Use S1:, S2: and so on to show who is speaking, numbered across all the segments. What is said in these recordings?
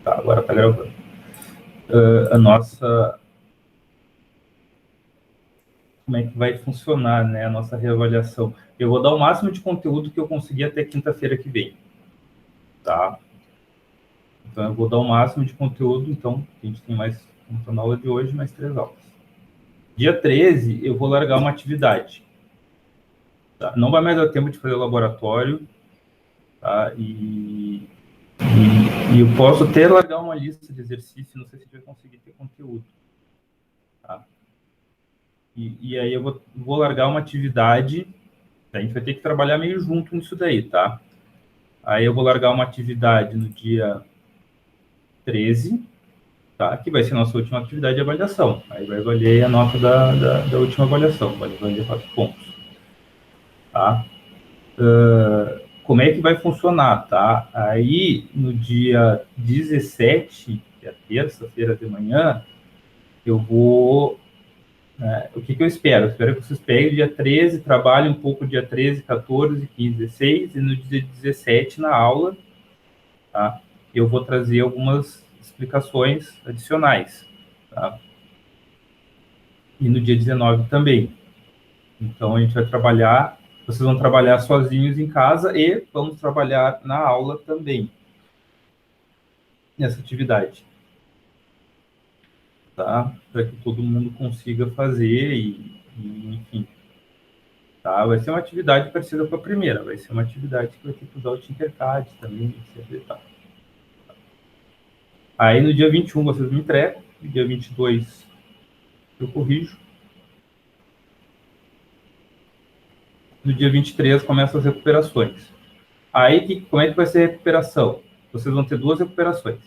S1: Tá, agora está gravando. A nossa... Como é que vai funcionar, né, a nossa reavaliação? Eu vou dar o máximo de conteúdo que eu conseguir até quinta-feira que vem, tá? Então, eu vou dar o máximo de conteúdo. Então, a gente tem mais uma aula de hoje, mais 3 aulas. Dia 13, eu vou largar uma atividade. Tá? Não vai mais dar tempo de fazer o laboratório, tá? E eu posso até largar uma lista de exercícios, não sei se a gente vai conseguir ter conteúdo. Tá? E aí eu vou largar uma atividade, a gente vai ter que trabalhar meio junto nisso daí, tá? Aí eu vou largar uma atividade no dia 13, tá? Que vai ser a nossa última atividade de avaliação. Aí vai valer a nota da última avaliação, vai valer 4 pontos. Tá? Como é que vai funcionar, tá? Aí, no dia 17, que é terça-feira de manhã, eu vou... o que eu espero? Eu espero que vocês peguem o dia 13, trabalhem um pouco dia 13, 14, 15, 16, e no dia 17, na aula, tá? Eu vou trazer algumas explicações adicionais, tá? E no dia 19 também. Então, a gente vai trabalhar, vocês vão trabalhar sozinhos em casa e vamos trabalhar na aula também, nessa atividade, tá? Para que todo mundo consiga fazer e, enfim, tá? Vai ser uma atividade parecida com a primeira, vai ser uma atividade que vai ter que usar o Tinkercad também, etc. Tá? Aí, no dia 21, vocês me entregam, no dia 22, eu corrijo. No dia 23, começam as recuperações. Aí, como é que vai ser a recuperação? Vocês vão ter 2 recuperações,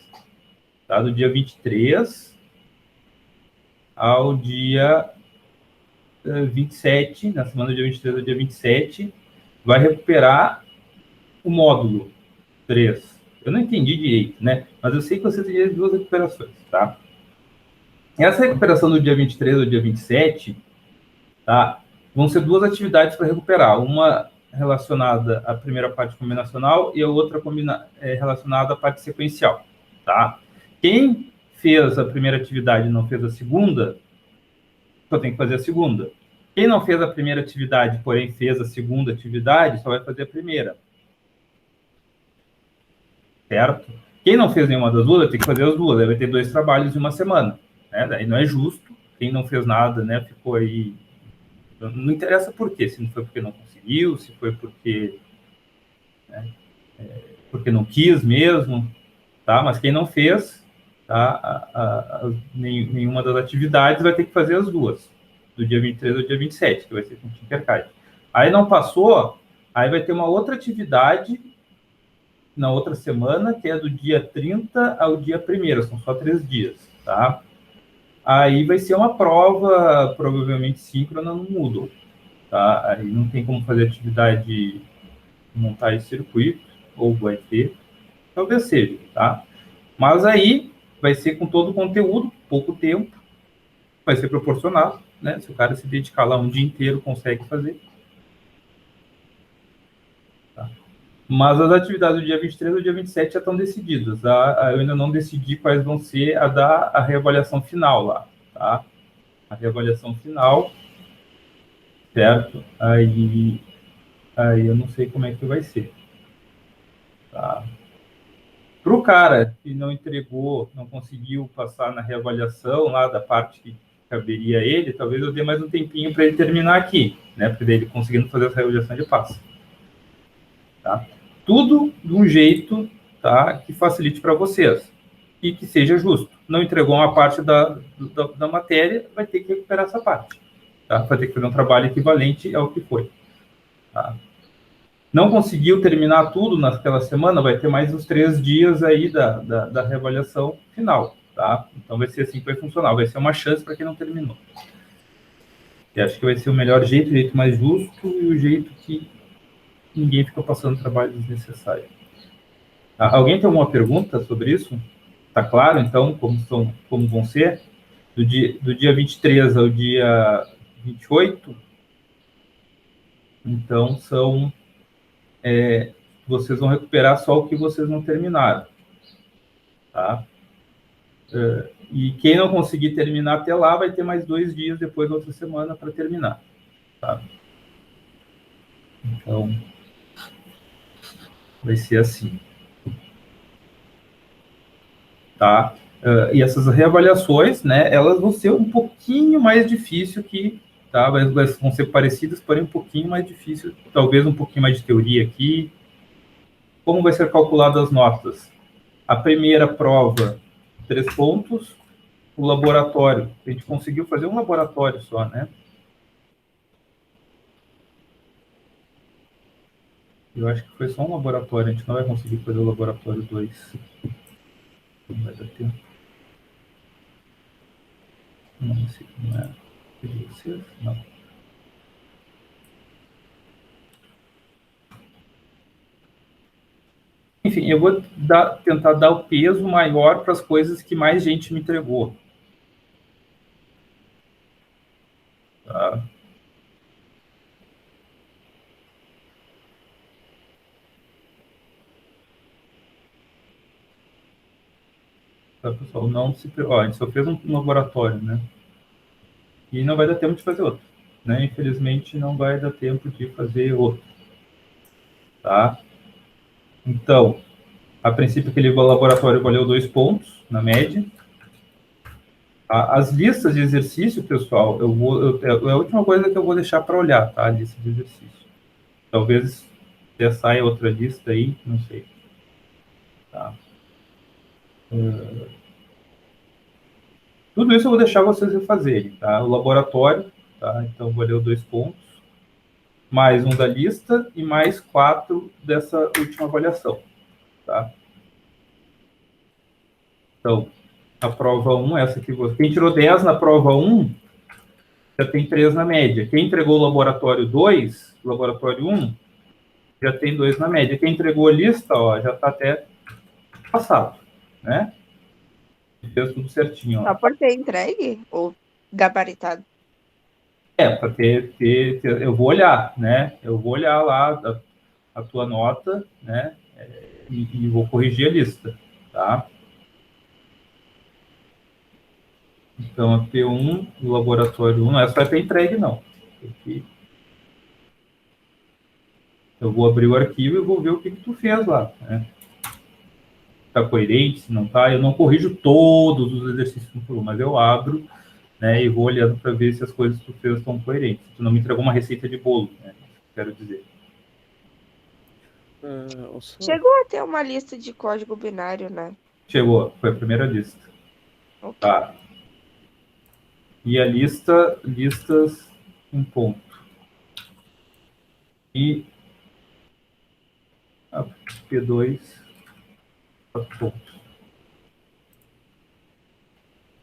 S1: tá? Do dia 23 ao dia 27, na semana do dia 23 ao dia 27, vai recuperar o módulo 3. Eu não entendi direito, né? Mas eu sei que você tem 2 recuperações, tá? Essa recuperação do dia 23 ao dia 27, tá? Vão ser 2 atividades para recuperar. Uma relacionada à primeira parte combinacional e a outra relacionada à parte sequencial, tá? Quem fez a primeira atividade e não fez a segunda, só tem que fazer a segunda. Quem não fez a primeira atividade, porém fez a segunda atividade, só vai fazer a primeira. Certo? Quem não fez nenhuma das duas, vai ter que fazer as duas. Aí vai ter 2 trabalhos em uma semana. Né? Daí não é justo. Quem não fez nada, né, ficou aí... Não interessa por quê. Se não foi porque não conseguiu, se foi porque... Né, porque não quis mesmo. Tá? Mas quem não fez, tá, nenhuma das atividades vai ter que fazer as duas. Do dia 23 ao dia 27, que vai ser com o Tinkercad. Aí não passou, aí vai ter uma outra atividade na outra semana, que é do dia 30 ao dia 1º, são só 3 dias, tá? Aí vai ser uma prova, provavelmente síncrona no Moodle, tá? Aí não tem como fazer atividade, montar esse circuito, ou vai ter, talvez seja, tá? Mas aí vai ser com todo o conteúdo, pouco tempo, vai ser proporcional, né? Se o cara se dedicar lá um dia inteiro, consegue fazer. Tá? Mas as atividades do dia 23 e do dia 27 já estão decididas. Tá? Eu ainda não decidi quais vão ser a reavaliação final lá. Tá? A reavaliação final, certo? Aí eu não sei como é que vai ser. Tá? Para o cara que não entregou, não conseguiu passar na reavaliação lá da parte que caberia a ele, talvez eu dê mais um tempinho para ele terminar aqui, né? Porque daí ele conseguindo fazer essa reavaliação de passo. Tá? Tudo de um jeito, tá, que facilite para vocês e que seja justo. Não entregou uma parte da matéria, vai ter que recuperar essa parte. Tá? Vai ter que fazer um trabalho equivalente ao que foi. Tá? Não conseguiu terminar tudo naquela semana, vai ter mais uns 3 dias aí da reavaliação final. Tá? Então vai ser assim que vai funcionar. Vai ser uma chance para quem não terminou. Eu acho que vai ser o melhor jeito, o jeito mais justo e o jeito que ninguém fica passando trabalho desnecessário. Alguém tem alguma pergunta sobre isso? Está claro, então, como vão ser? Do dia 23 ao dia 28, então, vocês vão recuperar só o que vocês não terminaram. tá? E quem não conseguir terminar até lá vai ter mais 2 dias depois da outra semana para terminar, tá? Então, vai ser assim, tá? E essas reavaliações, né, elas vão ser um pouquinho mais difícil que, tá? Elas vão ser parecidas, porém um pouquinho mais difícil, talvez um pouquinho mais de teoria aqui. Como vai ser calculado as notas? A primeira prova, 3 pontos. O laboratório, a gente conseguiu fazer um laboratório só, né? Eu acho que foi só um laboratório, a gente não vai conseguir fazer o laboratório 2. Não vai dar tempo. Não, esse aqui não é. Não. Enfim, eu vou tentar dar o peso maior para as coisas que mais gente me entregou. Tá? Tá, pessoal? Não se. Ó, a gente só fez um laboratório, né? E não vai dar tempo de fazer outro. Né? Infelizmente, não vai dar tempo de fazer outro. Tá? Então, a princípio, aquele laboratório valeu 2 pontos na média. As listas de exercício, pessoal, é a última coisa que eu vou deixar para olhar, tá? A lista de exercício. Talvez já saia outra lista aí, não sei. Tá? Tudo isso eu vou deixar vocês refazerem, tá? O laboratório, tá? Então valeu 2 pontos, mais um da lista e mais 4 dessa última avaliação, tá? Então, a prova 1, essa que você... Quem tirou 10 na prova 1, já tem 3 na média. Quem entregou o laboratório 2, laboratório 1, já tem 2 na média. Quem entregou a lista, ó, já está até passado, né? Fez tudo certinho, ó.
S2: Só por ter entregue ou gabaritado?
S1: Para eu vou olhar, né? Eu vou olhar lá a tua nota, né? E vou corrigir a lista, tá? Então, a P1 do laboratório 1 não é só ter entregue, não. Aqui, eu vou abrir o arquivo e vou ver o que tu fez lá, né? Tá coerente, se não tá? Eu não corrijo todos os exercícios por um, mas eu abro, né, e vou olhando para ver se as coisas que tu fez estão coerentes. Tu não me entregou uma receita de bolo, né? Quero dizer.
S2: Chegou a ter uma lista de código binário, né?
S1: Chegou, foi a primeira lista.
S2: Ok.
S1: Tá. E a listas, um ponto. E a P2, 4 pontos.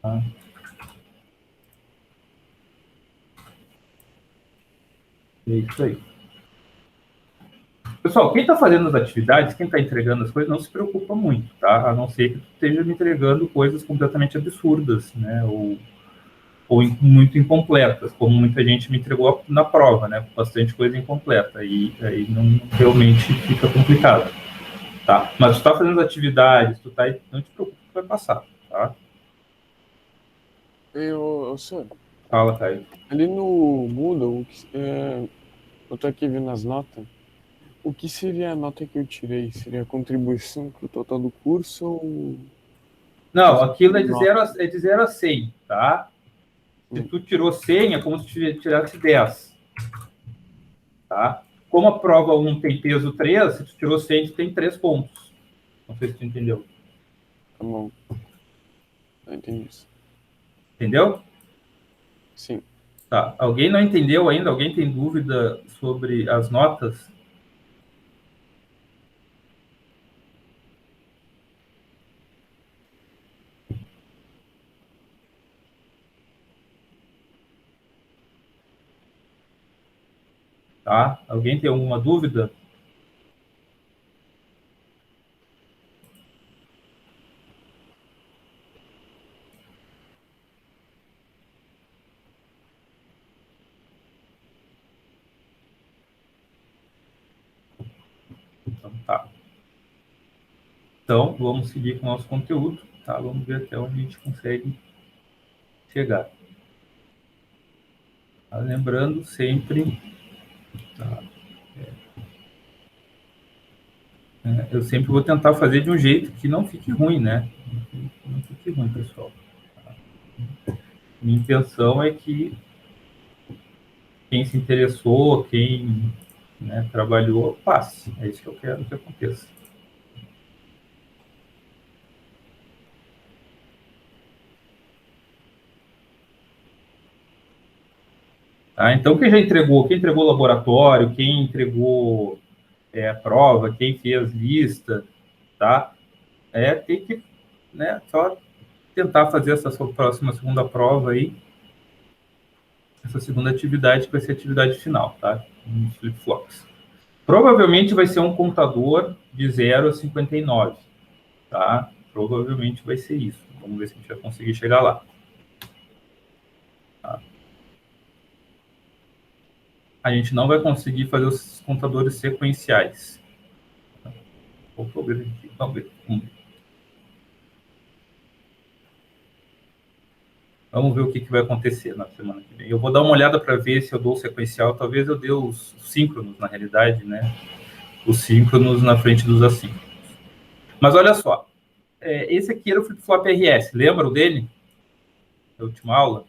S1: Tá? E é isso aí. Pessoal, quem está fazendo as atividades, quem está entregando as coisas, não se preocupa muito, tá? A não ser que tu esteja me entregando coisas completamente absurdas, né? Ou muito incompletas, como muita gente me entregou na prova, né? Bastante coisa incompleta. E aí não realmente fica complicado, tá? Mas tu está fazendo as atividades, não te preocupa, tu vai passar, tá?
S3: Senhor,
S1: Fala, Caio.
S3: ali no Moodle, eu tô aqui vendo as notas. O que seria a nota que eu tirei? Seria a contribuição pro total do curso ou...
S1: Não, aquilo
S3: Nota.
S1: é de 0 a 100, tá? Se tu tirou 100, é como se tu tirasse 10, tá? Como a prova 1 tem peso 3, se tu tirou 100, tu tem 3 pontos. Não sei se tu entendeu.
S3: Tá bom. Eu entendi isso.
S1: Entendeu?
S3: Sim.
S1: Tá. Alguém não entendeu ainda? Alguém tem dúvida sobre as notas? Tá? Alguém tem alguma dúvida? Então, tá. Então, vamos seguir com o nosso conteúdo, tá? Vamos ver até onde a gente consegue chegar. Tá? Lembrando sempre, tá? Eu sempre vou tentar fazer de um jeito que não fique ruim, né? Não fique ruim, pessoal. Minha intenção é que quem se interessou, quem, né, trabalhou, passe. É isso que eu quero que aconteça. Tá? Então, quem entregou laboratório, quem entregou prova, quem fez lista, tá? Tem que, né, só tentar fazer essa sua próxima segunda prova aí, essa segunda atividade que vai ser a atividade final, tá? Um flip-flops. Provavelmente vai ser um contador de 0 a 59, tá? Provavelmente vai ser isso. Vamos ver se a gente vai conseguir chegar lá. Tá? A gente não vai conseguir fazer os contadores sequenciais. Vamos ver. Vamos ver o que vai acontecer na semana que vem. Eu vou dar uma olhada para ver se eu dou o sequencial. Talvez eu dê os síncronos, na realidade, né? Os síncronos na frente dos assíncronos. Mas olha só. Esse aqui era o flip-flop RS. Lembram dele? Da última aula?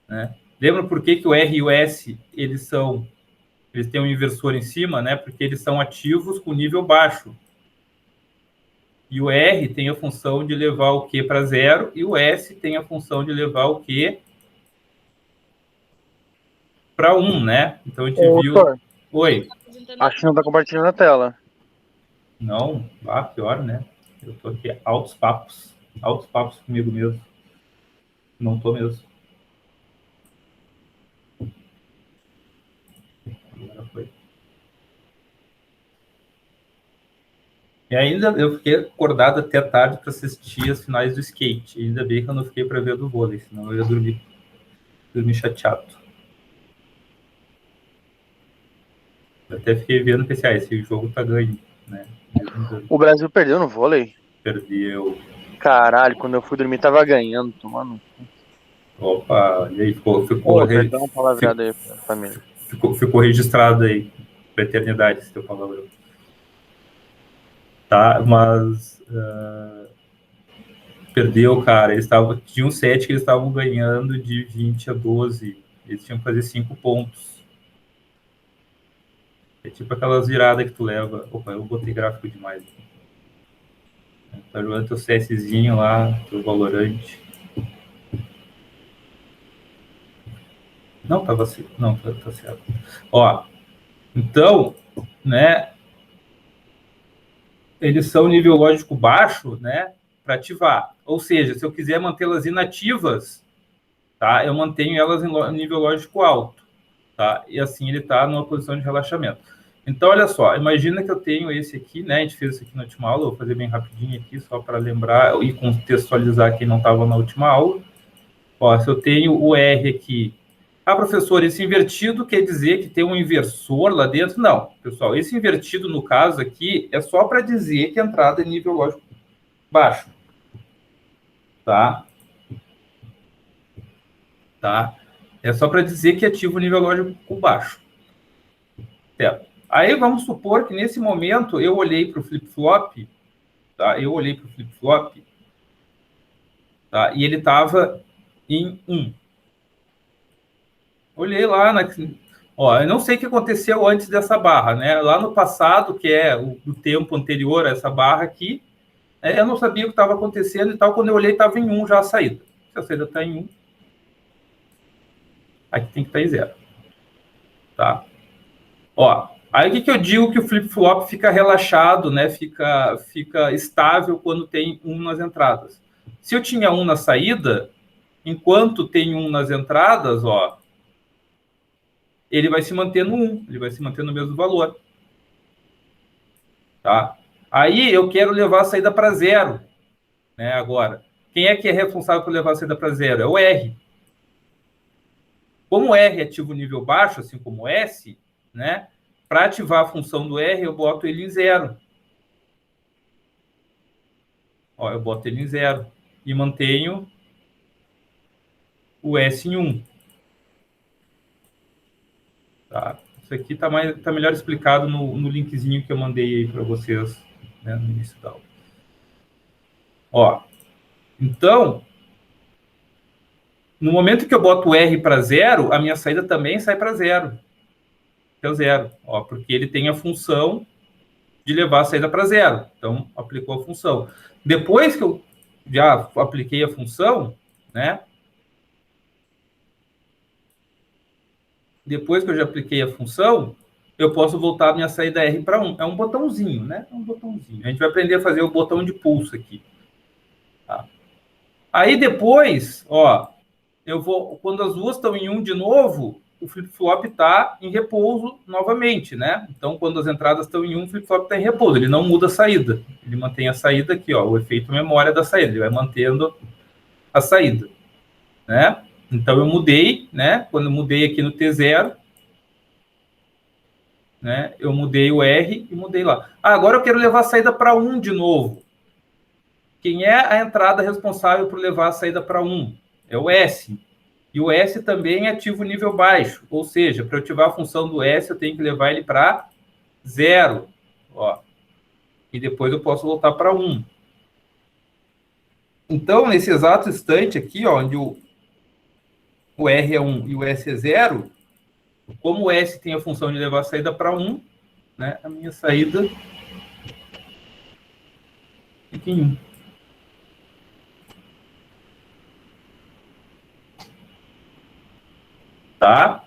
S1: Né? Lembram por que o R e o S, eles têm um inversor em cima, né? Porque eles são ativos com nível baixo. E o R tem a função de levar o Q para 0 e o S tem a função de levar o Q para 1, né? Então a gente viu...
S4: Doutor,
S1: Oi.
S4: acho que não está compartilhando a tela.
S1: Não, pior, né? Eu tô aqui, altos papos comigo mesmo. Não tô mesmo. Agora foi. E ainda eu fiquei acordado até tarde para assistir as finais do skate. Ainda bem que eu não fiquei para ver do vôlei, senão eu ia dormir chateado. Eu até fiquei vendo e pensei, esse jogo tá ganho, né?
S4: O Brasil perdeu no vôlei?
S1: Perdeu.
S4: Caralho, quando eu fui dormir tava ganhando, tomando.
S1: Opa, e aí ficou
S4: perdão, palavreado aí pra família.
S1: Ficou registrado aí pra eternidade esse teu palavrão. Tá, mas perdeu, cara. Tinha um set que eles estavam ganhando de 20 a 12. Eles tinham que fazer 5 pontos. É tipo aquelas viradas que tu leva. Opa, eu botei gráfico demais. Tá jogando teu CSzinho lá, teu Valorante. Não, tava certo. Não, tá certo. Ó, então, né? Eles são nível lógico baixo, né? Para ativar. Ou seja, se eu quiser mantê-las inativas, tá? Eu mantenho elas em nível lógico alto, tá? E assim ele está numa posição de relaxamento. Então, olha só, imagina que eu tenho esse aqui, né? A gente fez isso aqui na última aula, vou fazer bem rapidinho aqui, só para lembrar e contextualizar quem não estava na última aula. Ó, se eu tenho o R aqui... Ah, professor, esse invertido quer dizer que tem um inversor lá dentro? Não, pessoal, esse invertido, no caso aqui, é só para dizer que a entrada é nível lógico baixo. Tá? É só para dizer que ativa o nível lógico baixo. Certo. Aí vamos supor que nesse momento eu olhei para o flip-flop, tá? Tá? E ele estava em 1. Olhei lá, ó, eu não sei o que aconteceu antes dessa barra, né? Lá no passado, que é o tempo anterior a essa barra aqui, eu não sabia o que estava acontecendo e tal. Quando eu olhei, estava em 1 já a saída. Se a saída está em 1, aqui tem que estar em 0. Tá? Ó, aí o que eu digo que o flip-flop fica relaxado, né? Fica estável quando tem 1 nas entradas. Se eu tinha 1 na saída, enquanto tem 1 nas entradas, ó, ele vai se manter no 1, ele vai se manter no mesmo valor. Tá? Aí eu quero levar a saída para 0, né? Agora, quem é que é responsável por levar a saída para 0? É o R. Como o R ativa o nível baixo, assim como o S, né? Para ativar a função do R, eu boto ele em 0. Ó, eu boto ele em 0 e mantenho o S em 1. Tá? Isso aqui tá melhor explicado no linkzinho que eu mandei aí para vocês, né, no início da aula. Ó, então, no momento que eu boto o R para 0, a minha saída também sai para 0. Que é o 0. Ó, porque ele tem a função de levar a saída para 0. Então, aplicou a função. Depois que eu já apliquei a função, né? Depois que eu já apliquei a função, eu posso voltar a minha saída R para 1. É um botãozinho, né? É um botãozinho. A gente vai aprender a fazer o botão de pulso aqui. Tá? Aí depois, ó, eu vou, quando as duas estão em 1 de novo, o flip-flop está em repouso novamente, né? Então, quando as entradas estão em 1, o flip-flop está em repouso. Ele não muda a saída. Ele mantém a saída aqui, ó, o efeito memória da saída. Ele vai mantendo a saída, né? Então, eu mudei, né? Quando eu mudei aqui no T0, né? Eu mudei o R e mudei lá. Ah, agora eu quero levar a saída para 1 de novo. Quem é a entrada responsável por levar a saída para 1? É o S. E o S também ativa o nível baixo. Ou seja, para eu ativar a função do S, eu tenho que levar ele para 0. Ó. E depois eu posso voltar para 1. Então, nesse exato instante aqui, ó, onde o R é 1 e o S é 0, como o S tem a função de levar a saída para 1, né, a minha saída fica em 1. Tá?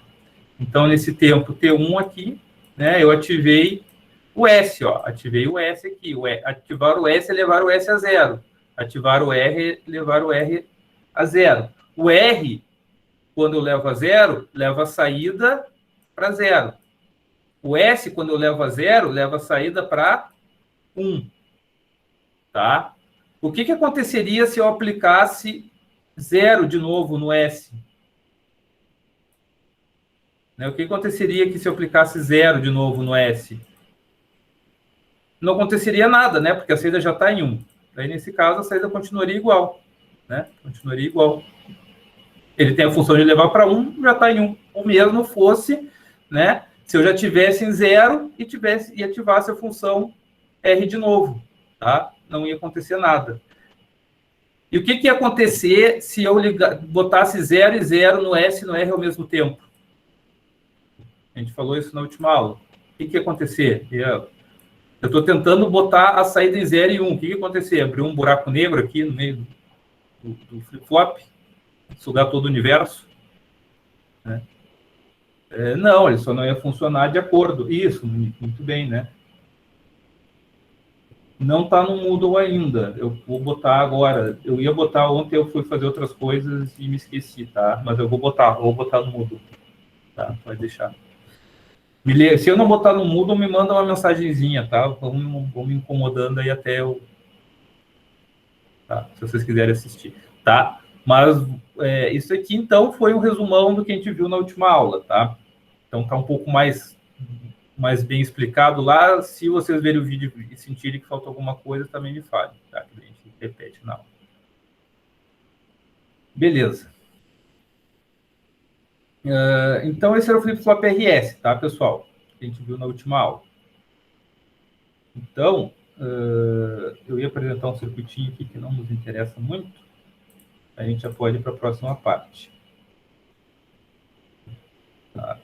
S1: Então, nesse tempo T1 aqui, né, eu ativei o S, ó. Ativei o S aqui. Ativar o S é levar o S a 0. Ativar o R é levar o R a 0. O R, quando eu levo a 0, leva a saída para 0. O S, quando eu levo a 0, leva a saída para 1. Tá? O que aconteceria se eu aplicasse 0 de novo no S? O que aconteceria aqui se eu aplicasse 0 de novo no S? Não aconteceria nada, né? Porque a saída já está em 1. Daí, nesse caso, a saída continuaria igual. Né? Continuaria igual. Ele tem a função de levar para 1, já está em 1. O mesmo fosse, né? Se eu já tivesse em 0 e ativasse a função R de novo. Tá? Não ia acontecer nada. E o que ia acontecer se eu botasse 0 e 0 no S e no R ao mesmo tempo? A gente falou isso na última aula. O que ia acontecer? Eu estou tentando botar a saída em 0 e 1. O que ia acontecer? Abriu um buraco negro aqui no meio do flip-flop, sugar todo o universo. Né? Não, ele só não ia funcionar de acordo. Isso, muito bem, né? Não está no Moodle ainda. Eu vou botar agora. Eu ia botar ontem, eu fui fazer outras coisas e me esqueci, tá? Mas eu vou botar no Moodle. Tá? Pode deixar. Se eu não botar no Moodle, me manda uma mensagenzinha, tá? Vão me incomodando aí até eu... Tá? Se vocês quiserem assistir, tá? Mas isso aqui, então, foi um resumão do que a gente viu na última aula, tá? Então, tá um pouco mais bem explicado lá. Se vocês verem o vídeo e sentirem que falta alguma coisa, também me falem, tá? Que a gente repete na aula. Beleza. Então, esse era o flip-flop RS, tá, pessoal? Que a gente viu na última aula. Então, eu ia apresentar um circuitinho aqui que não nos interessa muito. A gente já pode ir para a próxima parte. Tá?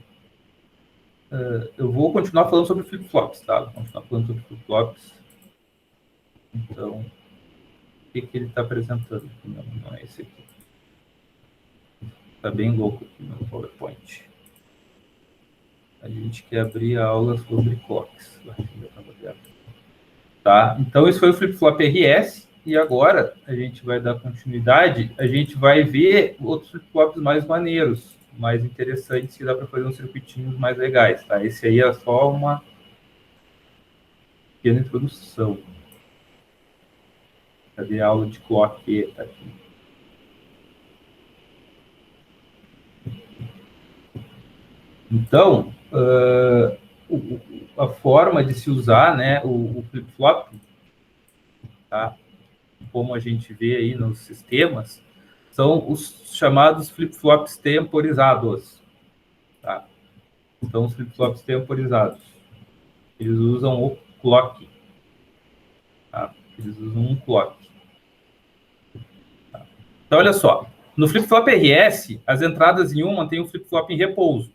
S1: Eu vou continuar falando sobre flip-flops, tá? Vou continuar falando sobre flip-flops. Então, o que ele está apresentando? Não é esse aqui. Está bem louco aqui no PowerPoint. A gente quer abrir a aula sobre clocks. Tá? Então, esse foi o flip-flop RS. E agora, a gente vai dar continuidade. A gente vai ver outros flip-flops mais maneiros, mais interessantes, que dá para fazer uns circuitinhos mais legais. Tá? Esse aí é só uma pequena introdução. Cadê a aula de clock? Tá aqui. Então, a forma de se usar, né, o flip-flop, tá? como a gente vê aí nos sistemas, são os chamados flip-flops temporizados. Tá? Então, os flip-flops temporizados, eles usam o clock. Tá? Eles usam um clock. Tá? Então, olha só. No flip-flop RS, as entradas em um mantêm o flip-flop em repouso.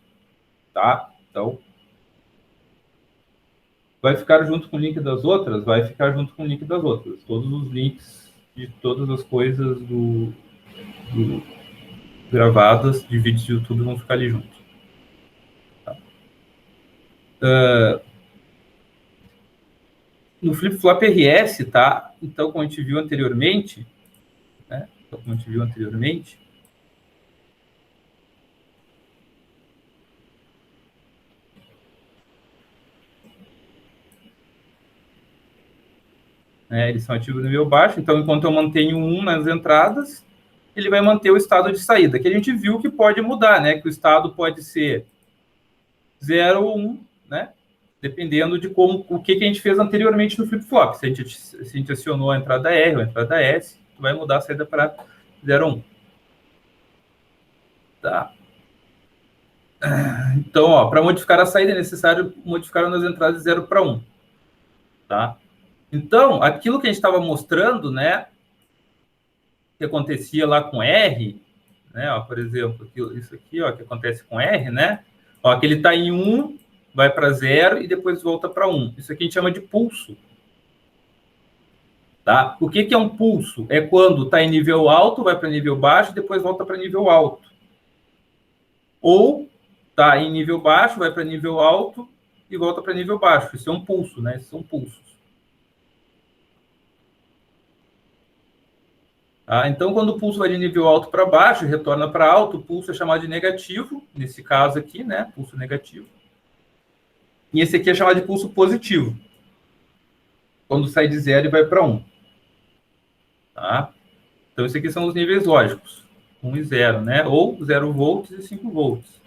S1: Tá? Então, vai ficar junto com o link das outras? Vai ficar junto com o link das outras. Todos os links de todas as coisas gravadas de vídeos do YouTube vão ficar ali junto. Tá? No flip-flop RS, tá? Então, como a gente viu anteriormente, né? Eles são ativos no nível baixo, então enquanto eu mantenho 1 nas entradas, ele vai manter o estado de saída, que a gente viu que pode mudar, né? Que o estado pode ser 0 ou 1, né? Dependendo de o que a gente fez anteriormente no flip-flop. Se a gente acionou a entrada R ou a entrada S, vai mudar a saída para 0 ou 1. Tá. Então, para modificar a saída é necessário modificar nas entradas de 0 para 1. Tá? Então, aquilo que a gente estava mostrando, né, que acontecia lá com R, né, ó, por exemplo, isso aqui, ó, que acontece com R, né, ó, que ele está em 1, vai para 0 e depois volta para 1. Isso aqui a gente chama de pulso. Tá? O que é um pulso? É quando está em nível alto, vai para nível baixo e depois volta para nível alto. Ou está em nível baixo, vai para nível alto e volta para nível baixo. Isso é um pulso, né? Esses são pulsos. Tá? Então, quando o pulso vai de nível alto para baixo e retorna para alto, o pulso é chamado de negativo, nesse caso aqui, né? Pulso negativo. E esse aqui é chamado de pulso positivo, quando sai de 0 e vai para 1. Tá? Então, esses aqui são os níveis lógicos, 1 e 0, né? Ou 0 volts e 5 volts.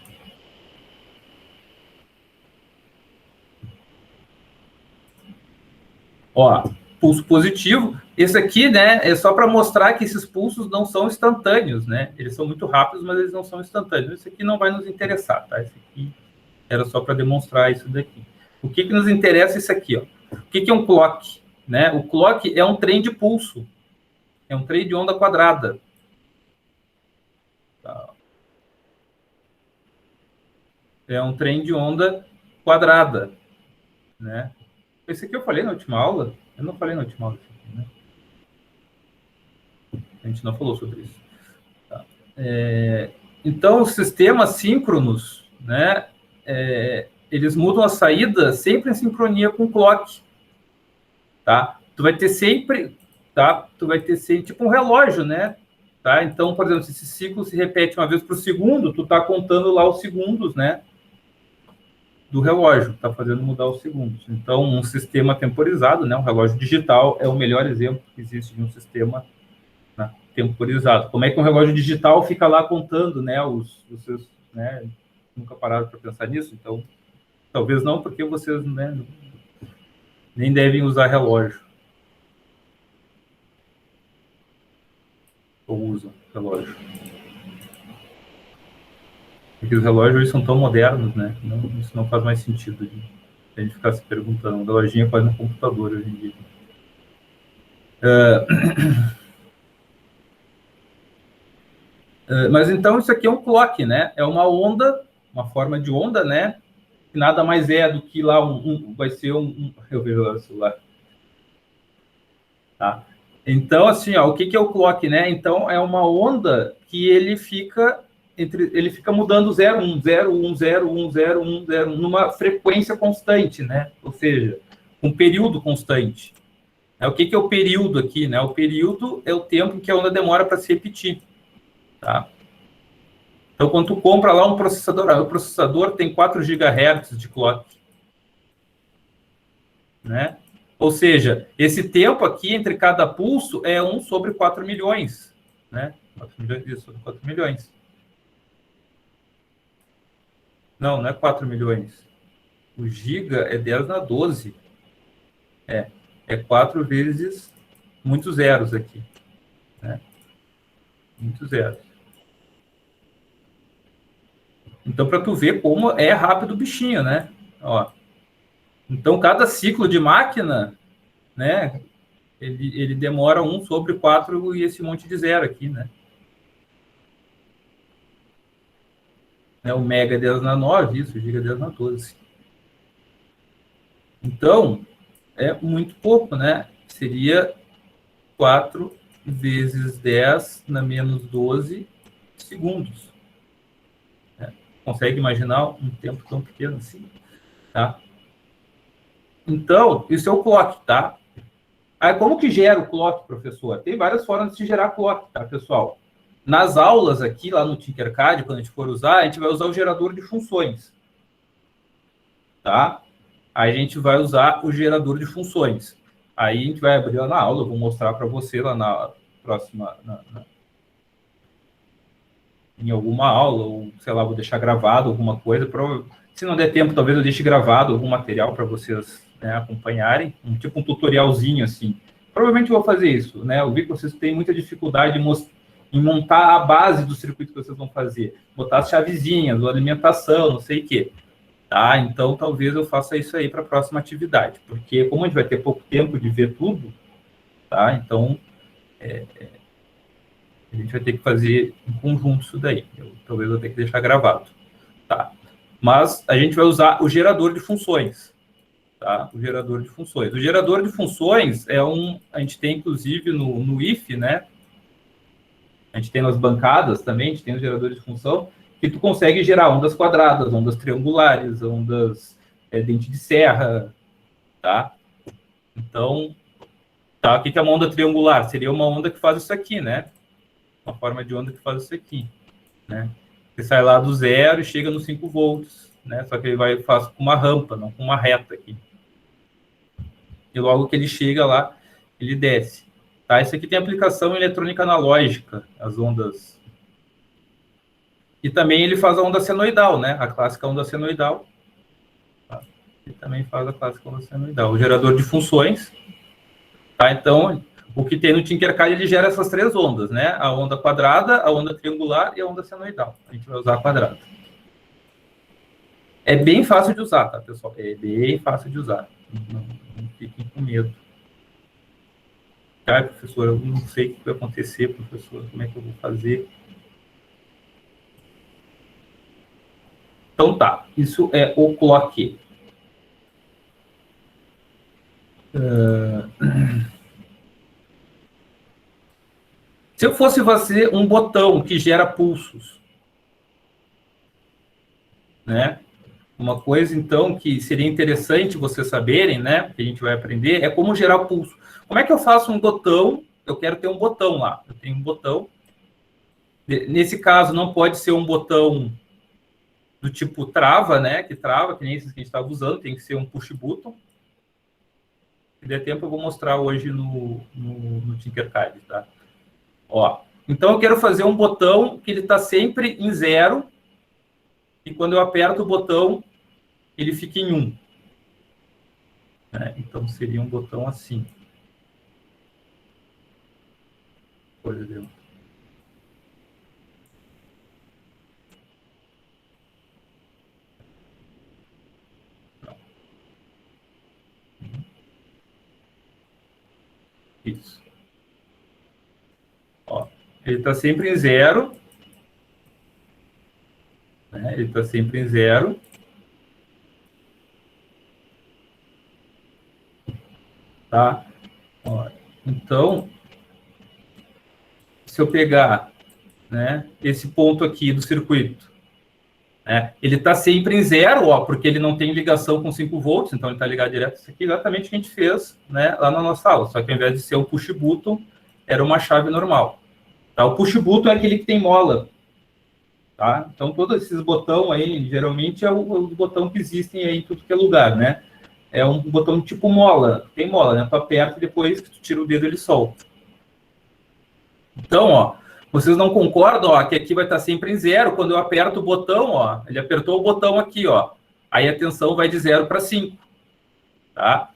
S1: Ó, pulso positivo. Esse aqui, né, é só para mostrar que esses pulsos não são instantâneos, né? Eles são muito rápidos, mas eles não são instantâneos. Esse aqui não vai nos interessar, tá? Esse aqui era só para demonstrar isso daqui. O que nos interessa é isso aqui, ó. O que é um clock? Né? O clock é um trem de pulso. É um trem de onda quadrada. Tá. É um trem de onda quadrada, né? Esse aqui eu falei na última aula. Eu não falei na última aula. Né? A gente não falou sobre isso. Tá. Então, os sistemas síncronos, né? Eles mudam a saída sempre em sincronia com o clock. Tá? Tu vai ter sempre, tá? Tu vai ter sempre tipo um relógio, né? Tá? Então, por exemplo, se esse ciclo se repete uma vez por segundo, tu tá contando lá os segundos, né? Do relógio, tá fazendo mudar os segundos. Então, um sistema temporizado, né? Um relógio digital é o melhor exemplo que existe de um sistema, né, temporizado. Como é que um relógio digital fica lá contando, né? Os seus, né? Nunca pararam para pensar nisso, então talvez não, porque vocês, né, nem devem usar relógio. Ou usam relógio. Porque os relógios hoje são tão modernos, né? Isso não faz mais sentido a gente ficar se perguntando. Um reloginho é quase no computador hoje em dia. Mas então isso aqui é um clock, né? É uma onda, uma forma de onda, né? Que nada mais é do que lá vai ser eu vejo lá o celular. Tá? Então, assim, ó, o que é o clock, né? Então, é uma onda que ele fica mudando 0, 1, 0, 1, 0, 1, 0, 1, 0, 1, numa frequência constante, né? Ou seja, um período constante. O que é o período aqui, né? O período é o tempo que a onda demora para se repetir, tá? Então, quando tu compra lá um processador, o processador tem 4 GHz de clock, né? Ou seja, esse tempo aqui entre cada pulso é 1 sobre 4 milhões, né? 4 milhões, isso, sobre 4 milhões. Não é 4 milhões. O giga é 10 na 12. É 4 vezes muitos zeros aqui, né? Muitos zeros. Então, para tu ver como é rápido o bichinho, né? Ó. Então, cada ciclo de máquina, né, ele demora 1/4 e esse monte de zero aqui, né? O mega 10 na 9, isso, giga 10 na 12. Então, é muito pouco, né? Seria 4 vezes 10 na menos 12 segundos. Consegue imaginar um tempo tão pequeno assim? Tá? Então, isso é o clock, tá? Aí, como que gera o clock, professor? Tem várias formas de gerar clock, tá, pessoal? Nas aulas aqui, lá no Tinkercad, quando a gente for usar, a gente vai usar o gerador de funções. Tá? Aí a gente vai usar o gerador de funções. Aí a gente vai abrir lá na aula, eu vou mostrar para você lá na próxima... em alguma aula, ou sei lá, vou deixar gravado alguma coisa. Se não der tempo, talvez eu deixe gravado algum material para vocês, né, acompanharem, tipo um tutorialzinho assim. Provavelmente eu vou fazer isso, né? Eu vi que vocês têm muita dificuldade em montar a base do circuito que vocês vão fazer, botar as chavezinhas, a alimentação, não sei o quê. Tá? Então, talvez eu faça isso aí para a próxima atividade, porque como a gente vai ter pouco tempo de ver tudo, tá? Então, a gente vai ter que fazer em conjunto isso daí. Talvez eu tenha que deixar gravado. Tá? Mas a gente vai usar o gerador de funções. Tá? O gerador de funções. O gerador de funções é a gente tem, inclusive, no IF, né? A gente tem nas bancadas também, a gente tem os geradores de função, que tu consegue gerar ondas quadradas, ondas triangulares, ondas dente de serra, tá? Então, tá, o que é uma onda triangular? Seria uma onda que faz isso aqui, né? Uma forma de onda que faz isso aqui, né? Você sai lá do zero e chega nos 5 volts, né? Só que ele faz com uma rampa, não com uma reta aqui. E logo que ele chega lá, ele desce. Tá? Isso aqui tem aplicação em eletrônica analógica, as ondas. E também ele faz a onda senoidal, né? A clássica onda senoidal. Tá? Ele também faz a clássica onda senoidal. O gerador de funções. Tá? Então, o que tem no Tinkercad, ele gera essas 3 ondas, né? A onda quadrada, a onda triangular e a onda senoidal. A gente vai usar a quadrada. É bem fácil de usar, tá, pessoal? É bem fácil de usar. Não fiquem com medo. Ai, professor, eu não sei o que vai acontecer, professor. Como é que eu vou fazer? Então tá, isso é o clock. Se eu fosse fazer um botão que gera pulsos, né? Uma coisa, então, que seria interessante vocês saberem, né? Que a gente vai aprender, é como gerar pulso. Como é que eu faço um botão? Eu quero ter um botão lá. Eu tenho um botão. Nesse caso, não pode ser um botão do tipo trava, né? Que trava, que nem esses que a gente estava usando. Tem que ser um push button. Se der tempo, eu vou mostrar hoje no Tinkercad, tá? Ó, então, eu quero fazer um botão que ele está sempre em 0. E quando eu aperto o botão, ele fica em 1. Né? Então, seria um botão assim. Por exemplo. Isso. Ó, ele está sempre em 0. Né? Ele está sempre em 0. Tá? Ó, então, se eu pegar, né, esse ponto aqui do circuito, né, ele está sempre em 0, ó, porque ele não tem ligação com 5 volts, então ele está ligado direto. Isso aqui é exatamente o que a gente fez, né, lá na nossa aula, só que ao invés de ser o push button, era uma chave normal. Tá? O push button é aquele que tem mola. Tá? Então, todos esses botões aí, geralmente, é o botão que existem aí em tudo que é lugar, né? É um botão tipo mola, tem mola, né? Tu aperta e depois que tu tira o dedo, ele solta. Então, ó, vocês não concordam, ó, que aqui vai estar sempre em 0. Quando eu aperto o botão, ó, ele apertou o botão aqui, ó. Aí a tensão vai de 0 para 5. Tá?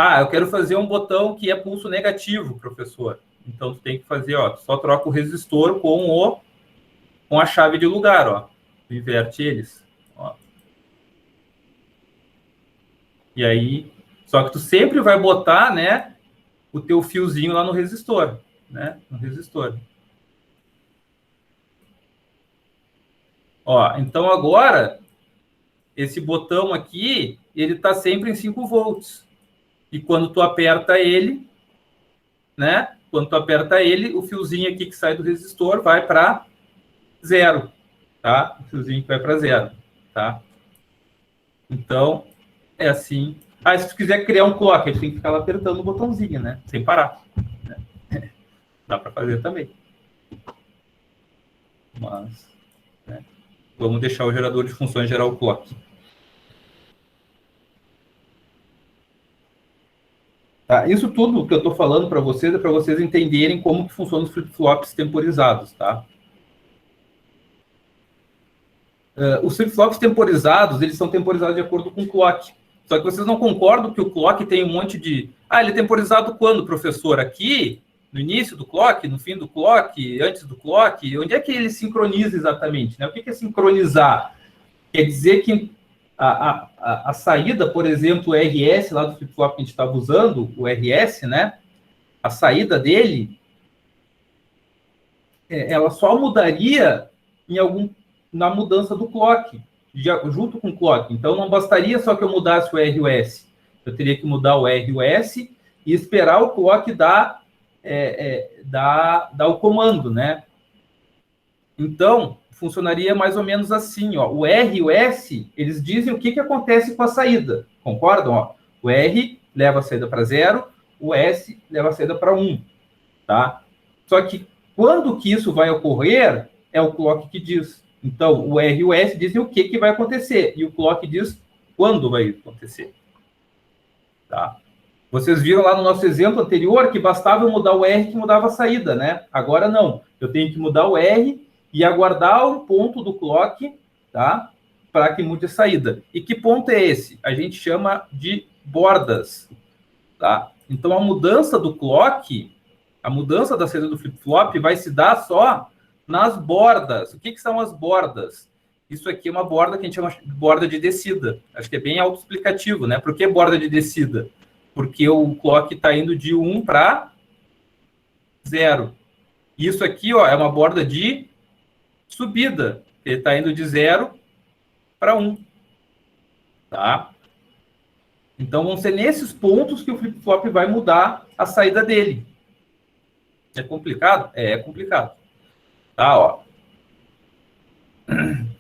S1: Ah, eu quero fazer um botão que é pulso negativo, professor. Então, tu tem que fazer, ó, tu só troca o resistor com a chave de lugar, ó. Tu inverte eles, ó. E aí, só que tu sempre vai botar, né, o teu fiozinho lá no resistor, né, no resistor. Ó, então agora, esse botão aqui, ele tá sempre em 5 volts. E quando tu aperta ele, né, quando tu aperta ele, o fiozinho aqui que sai do resistor vai para 0, tá? O fiozinho que vai para 0, tá? Então, é assim. Ah, se tu quiser criar um clock, a gente tem que ficar lá apertando o botãozinho, né? Sem parar. Né? Dá para fazer também. Mas, né? Vamos deixar o gerador de funções gerar o clock. Tá? Isso tudo que eu estou falando para vocês é para vocês entenderem como que funcionam os flip-flops temporizados, tá? Os flip-flops temporizados, eles são temporizados de acordo com o clock. Só que vocês não concordam que o clock tem um monte de... Ah, ele é temporizado quando, professor? Aqui, no início do clock, no fim do clock, antes do clock? Onde é que ele sincroniza exatamente? Né? O que é sincronizar? Quer dizer que a saída, por exemplo, o RS, lá do flip-flop que a gente estava usando, o RS, né? A saída dele, ela só mudaria na mudança do clock, junto com o clock. Então, não bastaria só que eu mudasse o R e o S. Eu teria que mudar o R e o S e esperar o clock dar o comando, né? Então, funcionaria mais ou menos assim, ó. O R e o S, eles dizem o que acontece com a saída. Concordam? Ó? O R leva a saída para 0, o S leva a saída para 1, tá? Só que quando que isso vai ocorrer, é o clock que diz. Então, o R e o S dizem o que vai acontecer, e o clock diz quando vai acontecer. Tá? Vocês viram lá no nosso exemplo anterior que bastava eu mudar o R que mudava a saída, né? Agora não. Eu tenho que mudar o R e aguardar um ponto do clock, tá? Para que mude a saída. E que ponto é esse? A gente chama de bordas, tá? Então, a mudança do clock, a mudança da saída do flip-flop vai se dar só nas bordas. O que são as bordas? Isso aqui é uma borda que a gente chama de borda de descida. Acho que é bem autoexplicativo, né? Por que borda de descida? Porque o clock está indo de 1 para 0. Isso aqui, ó, é uma borda de subida. Ele está indo de 0 para 1. Tá? Então, vão ser nesses pontos que o flip-flop vai mudar a saída dele. É complicado? É complicado. Tá, ó.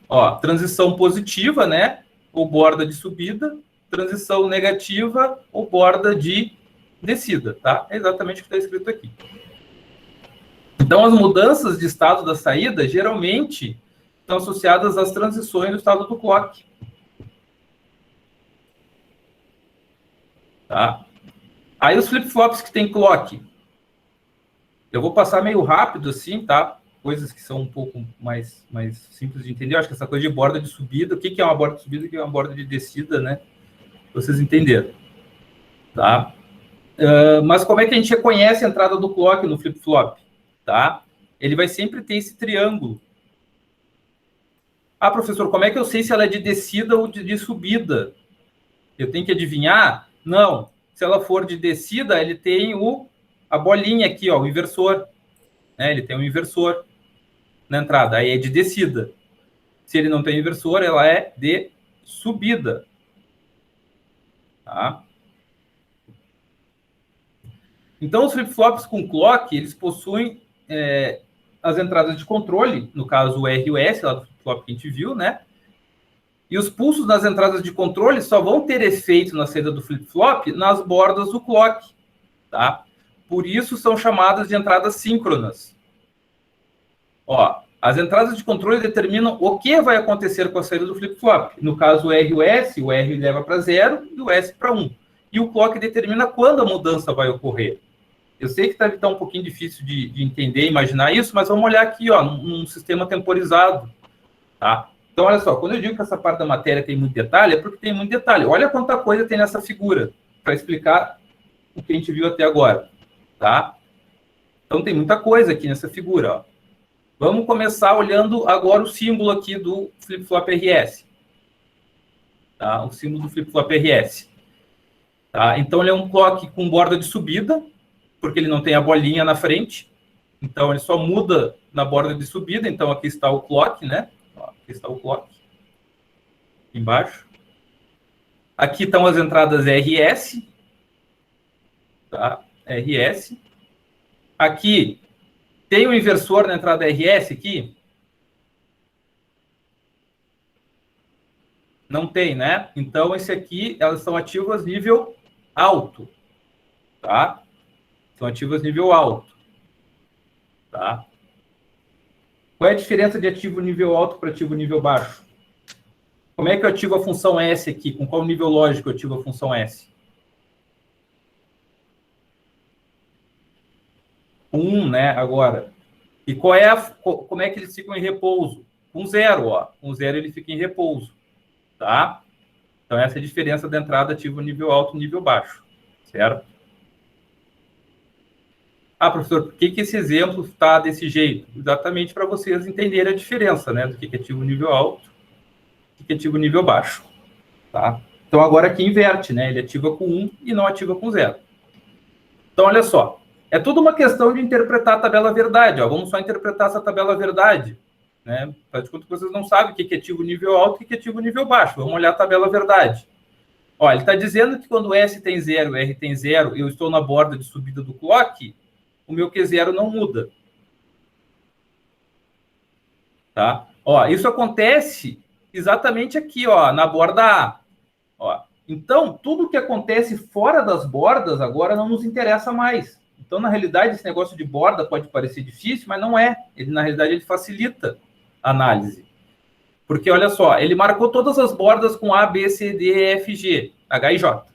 S1: Ó, transição positiva, né? Ou borda de subida. Transição negativa ou borda de descida, tá? É exatamente o que está escrito aqui. Então, as mudanças de estado da saída, geralmente, estão associadas às transições do estado do clock. Tá? Aí, os flip-flops que tem clock. Eu vou passar meio rápido, assim, tá? Coisas que são um pouco mais simples de entender. Eu acho que essa coisa de borda de subida, o que é uma borda de subida e o que é uma borda de descida, né? Vocês entenderam. Tá? Mas como é que a gente reconhece a entrada do clock no flip-flop? Tá? Ele vai sempre ter esse triângulo. Ah, professor, como é que eu sei se ela é de descida ou de subida? Eu tenho que adivinhar? Não. Se ela for de descida, ele tem a bolinha aqui, ó, o inversor. Né? Ele tem um inversor na entrada. Aí é de descida. Se ele não tem inversor, ela é de subida. Tá? Então, os flip-flops com clock, eles possuem as entradas de controle, no caso o R e o S, lá do flip-flop que a gente viu, né? E os pulsos das entradas de controle só vão ter efeito na saída do flip-flop nas bordas do clock, tá? Por isso são chamadas de entradas síncronas. Ó, as entradas de controle determinam o que vai acontecer com a saída do flip-flop. No caso, o R e o S, o R leva para 0 e o S para 1. E o clock determina quando a mudança vai ocorrer. Eu sei que está um pouquinho difícil de entender, imaginar isso, mas vamos olhar aqui, ó, num sistema temporizado. Tá? Então, olha só, quando eu digo que essa parte da matéria tem muito detalhe, é porque tem muito detalhe. Olha quanta coisa tem nessa figura para explicar o que a gente viu até agora, tá? Então tem muita coisa aqui nessa figura, ó. Vamos começar olhando agora o símbolo aqui do flip-flop RS. Tá? O símbolo do flip-flop RS. Tá? Então ele é um clock com borda de subida, porque ele não tem a bolinha na frente. Então ele só muda na borda de subida. Então aqui está o clock, né? Ó, aqui está o clock. Aqui embaixo. Aqui estão as entradas RS. Tá? RS. Aqui tem um inversor na entrada RS aqui? Não tem, né? Então, esse aqui, elas são ativas nível alto, tá? São ativas nível alto, tá? Qual é a diferença de ativo nível alto para ativo nível baixo? Como é que eu ativo a função S aqui? Com qual nível lógico eu ativo a função S? 1, né? Agora. E como é que eles ficam em repouso? Com 0, ó. Com 0 ele fica em repouso, tá? Então, essa é a diferença da entrada ativo nível alto e nível baixo, certo? Ah, professor, por que esse exemplo está desse jeito? Exatamente para vocês entenderem a diferença, né? Do que é ativo nível alto e que é ativo nível baixo, tá? Então, agora aqui inverte, né? Ele ativa com 1 e não ativa com 0. Então, olha só. É tudo uma questão de interpretar a tabela verdade, ó. Vamos só interpretar essa tabela verdade, né? Faz de conta que vocês não sabem o que é ativo nível alto e o que é ativo nível baixo. Vamos olhar a tabela verdade. Ó, ele está dizendo que quando o S tem 0 e o R tem 0, eu estou na borda de subida do clock, o meu Q0 não muda. Tá? Ó, isso acontece exatamente aqui, ó, na borda A. Ó, então, tudo que acontece fora das bordas agora não nos interessa mais. Então, na realidade, esse negócio de borda pode parecer difícil, mas não é. Ele, na realidade, ele facilita a análise. Porque, olha só, ele marcou todas as bordas com A, B, C, D, E, F, G, H e J.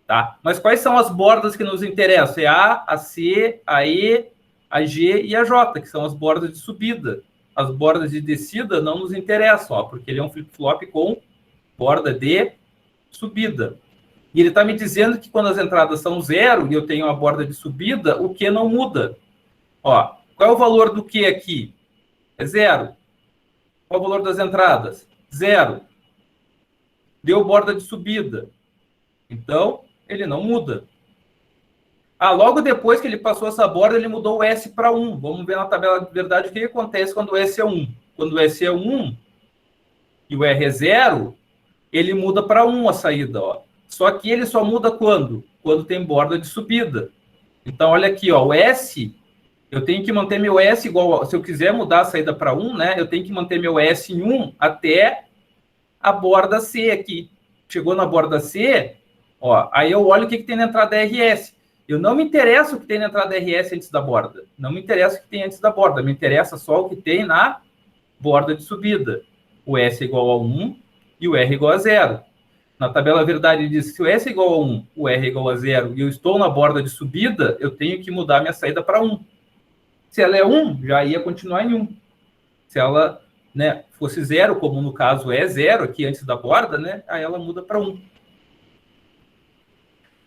S1: Tá? Mas quais são as bordas que nos interessam? É a C, a E, a G e a J, que são as bordas de subida. As bordas de descida não nos interessam, ó, porque ele é um flip-flop com borda de subida. E ele está me dizendo que quando as entradas são 0 e eu tenho uma borda de subida, o Q não muda. Ó, qual é o valor do Q aqui? É 0. Qual é o valor das entradas? 0. Deu borda de subida. Então, ele não muda. Ah, logo depois que ele passou essa borda, ele mudou o S para 1. Vamos ver na tabela de verdade o que acontece quando o S é 1. Quando o S é 1 e o R é 0, ele muda para 1 a saída, ó. Só que ele só muda quando? Quando tem borda de subida. Então, olha aqui, ó, o S, eu tenho que manter meu S igual, se eu quiser mudar a saída para 1, né, eu tenho que manter meu S em 1 até a borda C aqui. Chegou na borda C, ó, aí eu olho o que tem na entrada RS. Eu não me interessa o que tem na entrada RS antes da borda. Não me interessa o que tem antes da borda. Me interessa só o que tem na borda de subida. O S é igual a 1 e o R é igual a 0. Na tabela verdade, ele diz que se o S é igual a 1, o R é igual a 0 e eu estou na borda de subida, eu tenho que mudar minha saída para 1. Se ela é 1, já ia continuar em 1. Se ela, né, fosse 0, como no caso é 0 aqui antes da borda, né, aí ela muda para 1.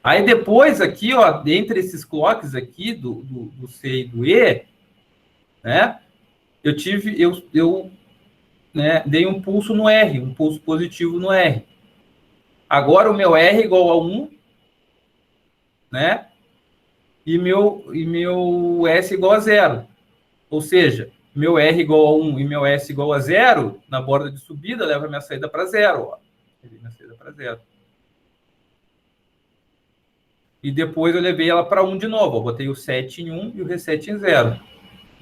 S1: Aí depois aqui, ó, dentre esses clocks aqui, do C e do E, né, eu né, dei um pulso no R, um pulso positivo no R. Agora o meu R é igual a 1, né? E meu S é igual a 0. Ou seja, meu R igual a 1 e meu S igual a 0, na borda de subida, leva minha saída para 0. Ó. Minha saída para 0. E depois eu levei ela para 1 de novo. Eu botei o 7 em 1 e o reset em 0.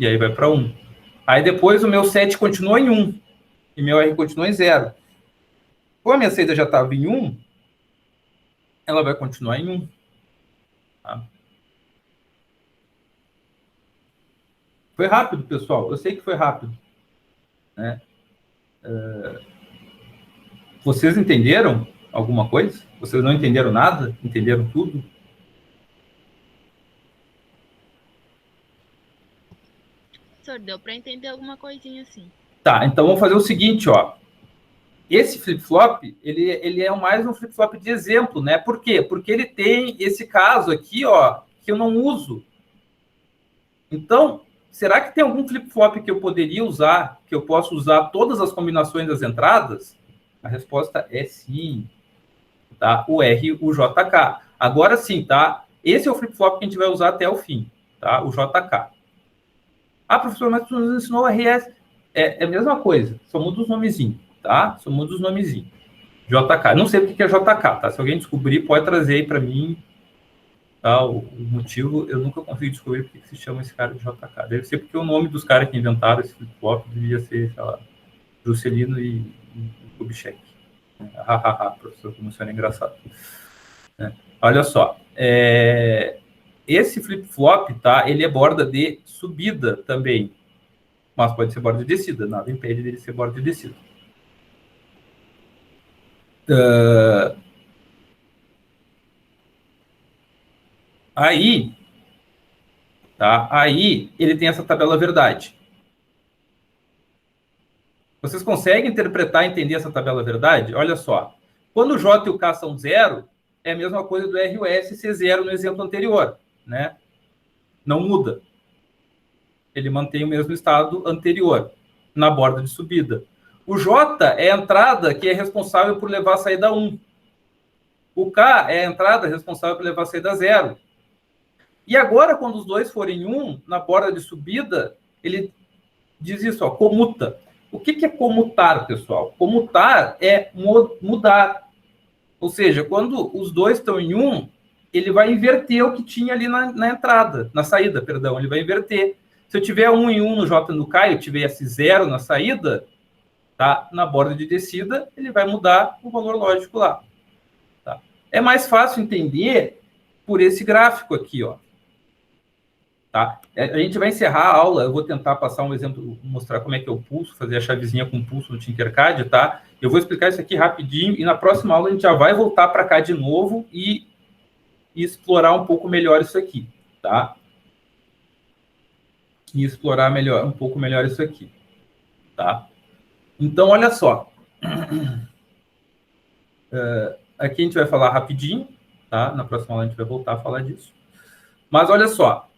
S1: E aí vai para 1. Aí depois o meu 7 continua em 1 e meu R continua em 0. Como a minha saída já estava em 1, ela vai continuar em 1. Tá? Foi rápido, pessoal. Eu sei que foi rápido. Né? Vocês entenderam alguma coisa? Vocês não entenderam nada? Entenderam tudo?
S5: Professor, deu para entender alguma coisinha assim.
S1: Tá, então vamos fazer o seguinte, ó. esse flip-flop, ele é mais um flip-flop de exemplo, né? Por quê? Porque ele tem esse caso aqui, ó, que eu não uso. Então, será que tem algum flip-flop que eu poderia usar, que eu posso usar todas as combinações das entradas? A resposta é sim, tá? O R, o JK. Agora sim, tá? Esse é o flip-flop que a gente vai usar até o fim, tá? O JK. Ah, professor, mas tu nos ensinou o RS. É a mesma coisa, só muda os nomezinhos, tá? Só muda os nomezinhos. JK. Não sei o que é JK, tá? Se alguém descobrir, pode trazer aí para mim, tá? O motivo, eu nunca consegui descobrir por que se chama esse cara de JK. Deve ser porque o nome dos caras que inventaram esse flip-flop devia ser, sei lá, Juscelino e Kubitschek. Hahaha, professor, como isso era engraçado. Olha só, esse flip-flop, tá? Ele é borda de subida também, mas pode ser borda de descida, nada impede dele ser borda de descida. Aí, tá? Aí ele tem essa tabela verdade. Vocês conseguem interpretar e entender essa tabela verdade? Olha só. Quando o J e o K são zero, é a mesma coisa do R e o S ser zero no exemplo anterior, né? Não muda. Ele mantém o mesmo estado anterior, na borda de subida. O J é a entrada que é responsável por levar a saída 1. O K é a entrada responsável por levar a saída 0. E agora, quando os dois forem 1, na borda de subida, ele diz isso, ó, comuta. O que é comutar, pessoal? Comutar é mudar. Ou seja, quando os dois estão em 1, ele vai inverter o que tinha ali na entrada, na saída, perdão, ele vai inverter. Se eu tiver 1 em 1 no J e no K, eu tivesse 0 na saída, tá? Na borda de descida, ele vai mudar o valor lógico lá. Tá? É mais fácil entender por esse gráfico aqui, ó. Tá? A gente vai encerrar a aula, eu vou tentar passar um exemplo, mostrar como é que é o pulso, fazer a chavezinha com pulso no Tinkercad, tá? Eu vou explicar isso aqui rapidinho e na próxima aula a gente já vai voltar para cá de novo e explorar um pouco melhor isso aqui, tá? E explorar um pouco melhor isso aqui, tá? Então, olha só. Aqui a gente vai falar rapidinho, tá? Na próxima aula a gente vai voltar a falar disso. Mas olha só.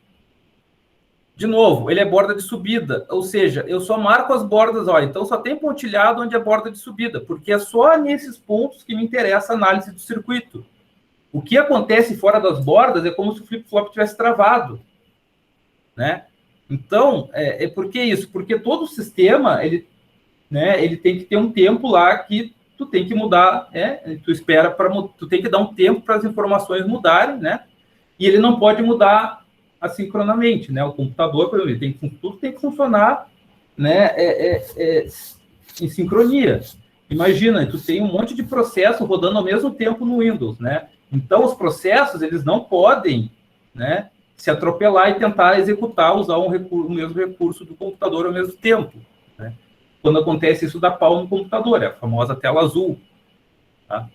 S1: De novo, ele é borda de subida, ou seja, eu só marco as bordas, olha, então só tem pontilhado onde é borda de subida, porque é só nesses pontos que me interessa a análise do circuito. O que acontece fora das bordas é como se o flip-flop tivesse travado, né? Então, por que isso? Porque todo o sistema, ele tem que ter um tempo lá que tu tem que mudar, tu espera tu tem que dar um tempo para as informações mudarem, né? E ele não pode mudar assincronamente, né? O computador, por exemplo, tudo tem que funcionar, né? Em sincronia. Imagina, tu tem um monte de processo rodando ao mesmo tempo no Windows, né? Então, os processos, eles não podem, né, se atropelar e tentar executar, usar o mesmo recurso do computador ao mesmo tempo, né? Quando acontece isso, dá pau no computador, é a famosa tela azul, tá?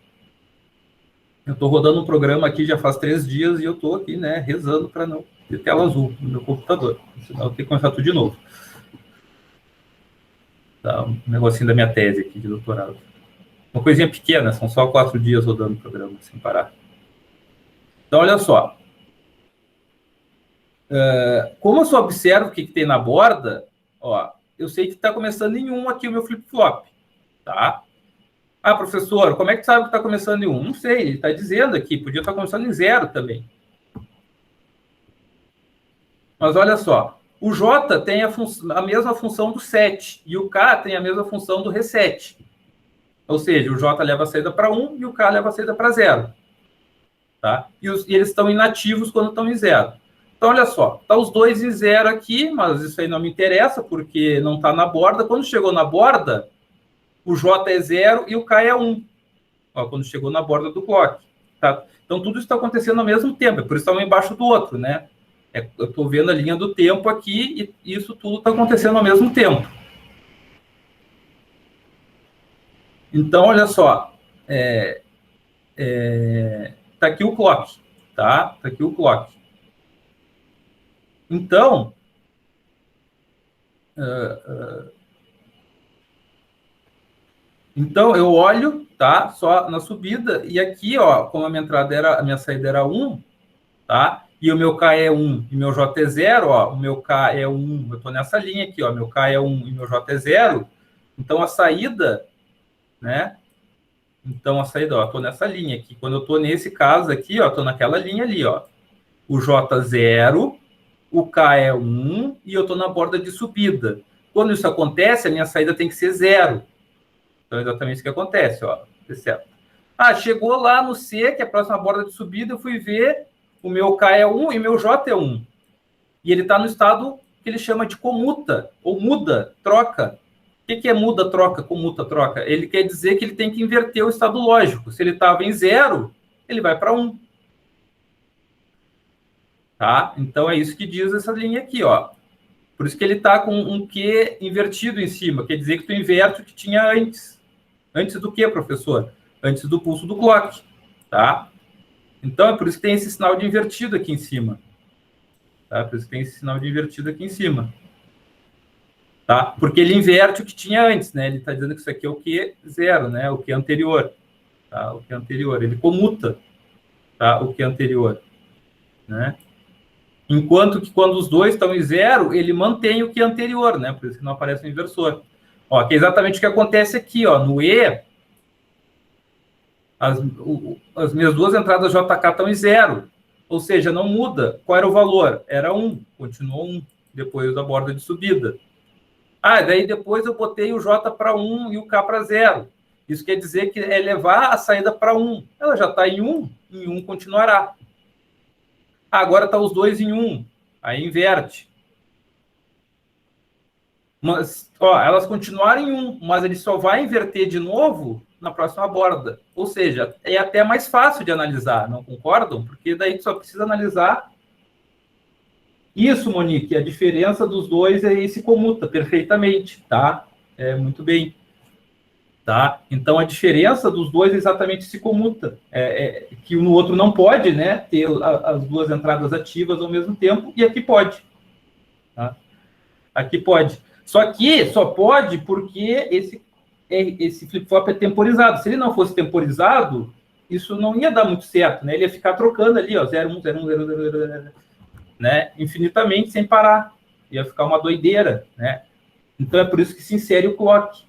S1: Eu estou rodando um programa aqui já faz 3 dias e eu estou aqui, né, rezando para não ter tela azul no meu computador. Senão eu tenho que começar tudo de novo. Tá, um negocinho da minha tese aqui de doutorado. Uma coisinha pequena, são só 4 dias rodando o programa sem parar. Então, olha só. Como eu só observo o que tem na borda, ó, eu sei que está começando em 1 aqui o meu flip-flop, tá? Ah, professor, como é que sabe que está começando em 1? Não sei, ele está dizendo aqui, podia estar começando em 0 também. Mas olha só, o J tem a mesma função do set, e o K tem a mesma função do reset. Ou seja, o J leva a saída para 1 e o K leva a saída para 0. Tá? E eles estão inativos quando estão em 0. Então, olha só, tá os dois em 0 aqui, mas isso aí não me interessa, porque não está na borda. Quando chegou na borda, o J é 0 e o K é 1. Ó, quando chegou na borda do clock. Tá? Então, tudo isso está acontecendo ao mesmo tempo, é por isso que está um embaixo do outro, né? Eu estou vendo a linha do tempo aqui e isso tudo está acontecendo ao mesmo tempo. Então, olha só. Tá aqui o clock, tá? Tá aqui o clock. Então, Então, eu olho, tá? Só na subida, e aqui, ó, como a minha saída era 1, tá? E o meu K é 1 e meu J é 0, ó, o meu K é 1, eu tô nessa linha aqui, ó, meu K é 1 e meu J é 0, então a saída, né? Então a saída, ó, tô nessa linha aqui. Quando eu tô nesse caso aqui, ó, tô naquela linha ali, ó. O J 0, o K é 1 e eu tô na borda de subida. Quando isso acontece, a minha saída tem que ser 0. Então, é exatamente isso que acontece, ó. Certo. Ah, chegou lá no C, que é a próxima borda de subida, eu fui ver, o meu K é 1 e meu J é 1. E ele está no estado que ele chama de comuta, ou muda, troca. O que é muda, troca, comuta, troca? Ele quer dizer que ele tem que inverter o estado lógico. Se ele estava em 0, ele vai para 1. Tá? Então, é isso que diz essa linha aqui, ó. Por isso que ele está com um Q invertido em cima. Quer dizer que tu inverte o que tinha antes. Antes do que, professor? Antes do pulso do clock, tá? Então, é por isso que tem esse sinal de invertido aqui em cima. Tá? Por isso que tem esse sinal de invertido aqui em cima. Tá? Porque ele inverte o que tinha antes, né? Ele está dizendo que isso aqui é o Q 0, né? O Q anterior. Tá? O Q anterior. Ele comuta, tá? O Q anterior. Né? Enquanto que quando os dois estão em 0, ele mantém o Q anterior, né? Por isso que não aparece o inversor. Ó, que é exatamente o que acontece aqui, ó. No E, as minhas duas entradas JK estão em 0. Ou seja, não muda. Qual era o valor? Era 1. Continuou 1 depois da borda de subida. Ah, daí depois eu botei o J para 1 e o K para 0. Isso quer dizer que é levar a saída para 1. Ela já está em 1 continuará. Ah, agora está os dois em 1. Aí inverte. Mas, ó, elas continuaram em 1, mas ele só vai inverter de novo na próxima borda. Ou seja, é até mais fácil de analisar, não concordam? Porque daí tu só precisa analisar isso, Monique. A diferença dos dois é esse comuta perfeitamente, tá? É muito bem. Tá? Então, a diferença dos dois é exatamente se comuta. Que um no outro não pode, né, ter as duas entradas ativas ao mesmo tempo, e aqui pode. Tá? Aqui pode. Só que só pode porque esse flip-flop é temporizado. Se ele não fosse temporizado, isso não ia dar muito certo, né? Ele ia ficar trocando ali, ó, 0, 1, 0, 1, 0, 0, 0, 0, né? Infinitamente, sem parar. Ia ficar uma doideira, né? Então, é por isso que se insere o clock,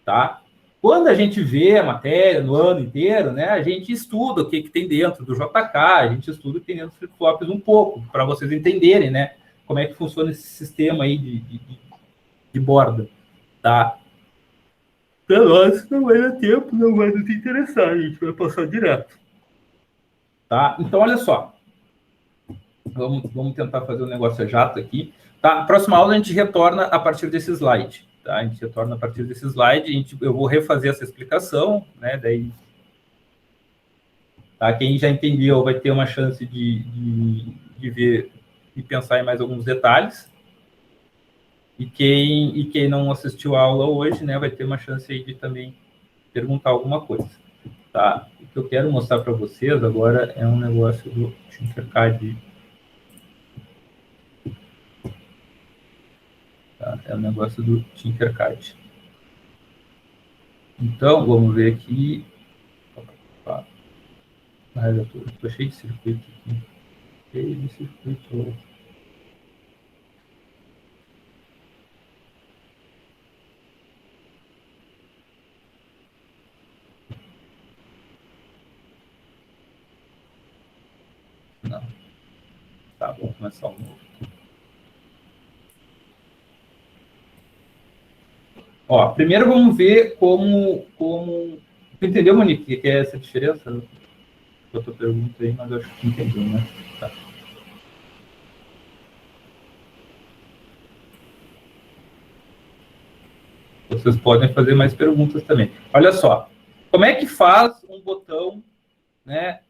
S1: tá? Quando a gente vê a matéria no ano inteiro, né, a gente estuda o que tem dentro do JK, a gente estuda o que tem dentro dos flip-flops um pouco, para vocês entenderem, né, como é que funciona esse sistema aí de borda, tá? Para nós não vai dar tempo, não vai nos interessar, a gente vai passar direto. Tá? Então, olha só. Vamos tentar fazer um negócio jato aqui. Tá? Próxima aula a gente retorna a partir desse slide. Tá? A gente retorna a partir desse slide. Eu vou refazer essa explicação, né? Daí, tá? Quem já entendeu vai ter uma chance de ver e pensar em mais alguns detalhes. E quem não assistiu a aula hoje, né, vai ter uma chance aí de também perguntar alguma coisa. Tá? O que eu quero mostrar para vocês agora é um negócio do Tinkercad. Tá? É um negócio do Tinkercad. Então, vamos ver aqui. Estou cheio de circuito aqui. Cheio de circuito. Não. Tá, vamos começar um novo. Ó, primeiro vamos ver como... Tu entendeu, Monique, que é essa diferença? Outra pergunta aí, mas eu acho que entendeu, né? Tá. Vocês podem fazer mais perguntas também. Olha só, como é que faz um botão, né?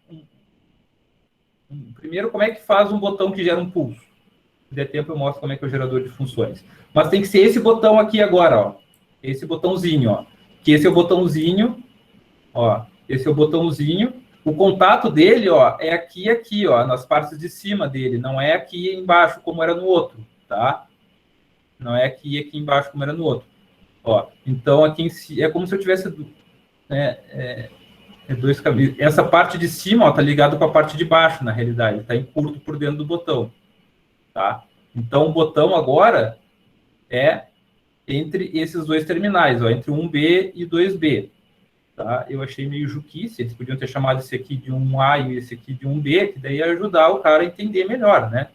S1: Primeiro, como é que faz um botão que gera um pulso? Se der tempo, eu mostro como é que é o gerador de funções. Mas tem que ser esse botão aqui agora, ó. Esse botãozinho, ó. Que esse é o botãozinho, ó. Esse é o botãozinho. O contato dele, ó, é aqui e aqui, ó, nas partes de cima dele. Não é aqui embaixo, como era no outro, tá? Não é aqui e aqui embaixo, como era no outro. Ó, então aqui em si é como se eu tivesse dois caminhos. Essa parte de cima, ó, tá ligado com a parte de baixo, na realidade, tá em curto por dentro do botão, tá? Então o botão agora é entre esses dois terminais, ó, entre 1B e 2B, tá? Eu achei meio juquice, eles podiam ter chamado esse aqui de 1A e esse aqui de 1B, que daí ia ajudar o cara a entender melhor, né?